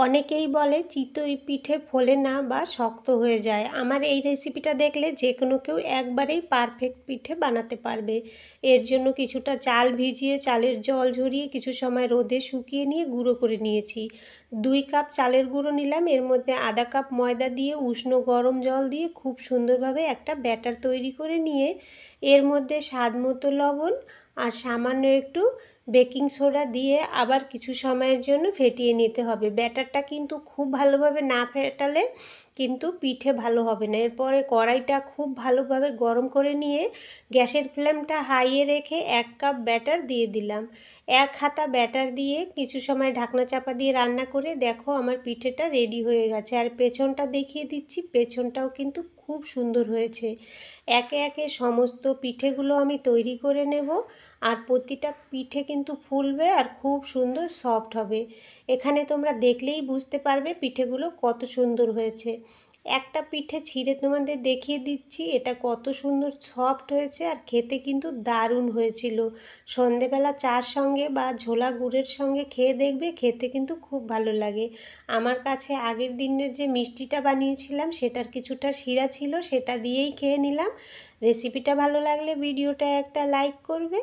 অনেকেই বলে চিতই পিঠে ফোলে না বা শক্ত হয়ে যায়। আমার এই রেসিপিটা দেখলে যে কোনো কেউ একবারেই পারফেক্ট পিঠে বানাতে পারবে। এর জন্য কিছুটা চাল ভিজিয়ে চালের জল ঝরিয়ে কিছু সময় রোদে শুকিয়ে নিয়ে গুঁড়ো করে নিয়েছি। 2 কাপ চালের গুঁড়ো নিলাম, এর মধ্যে আধা কাপ ময়দা দিয়ে উষ্ণ গরম জল দিয়ে খুব সুন্দরভাবে একটা ব্যাটার তৈরি করে নিয়ে এর মধ্যে স্বাদ মতো লবণ আর সামান্য একটু বেকিং সোডা দিয়ে আবার কিছু সময়ের জন্য ফেটিয়ে নিতে হবে। ব্যাটারটা কিন্তু খুব ভালোভাবে না ফেটালে কিন্তু পিঠে ভালো হবে না। এরপরে কড়াইটা খুব ভালোভাবে গরম করে নিয়ে গ্যাসের ফ্লেমটা হাইয়ে রেখে 1 কাপ ব্যাটার দিয়ে দিলাম। 1 হাতা ব্যাটার দিয়ে কিছু সময় ঢাকনা চাপা দিয়ে রান্না করে দেখো আমার পিঠেটা রেডি হয়ে গেছে। আর পেছনটা দেখিয়ে দিচ্ছি, পেছনটাও কিন্তু খুব সুন্দর হয়েছে। একে একে সমস্ত পিঠেগুলো আমি তৈরি করে নেব আর প্রতিটা পিঠে কিন্তু ফুলবে আর খুব সুন্দর সফট হবে। এখানে তোমরা দেখলেই বুঝতে পারবে পিঠেগুলো কত সুন্দর হয়েছে। একটা পিঠে ছিঁড়ে তোমাদের দেখিয়ে দিচ্ছি, এটা কত সুন্দর সফট হয়েছে আর খেতে কিন্তু দারুণ হয়েছিল। সন্ধেবেলা চার সঙ্গে বা ঝোলা গুড়ের সঙ্গে খেয়ে দেখবে, খেতে কিন্তু খুব ভালো লাগে। আমার কাছে আগের দিনের যে মিষ্টিটা বানিয়েছিলাম সেটার কিছুটা শিরা ছিল, সেটা দিয়েই খেয়ে নিলাম। রেসিপিটা ভালো লাগলে ভিডিওটা একটা লাইক করবে।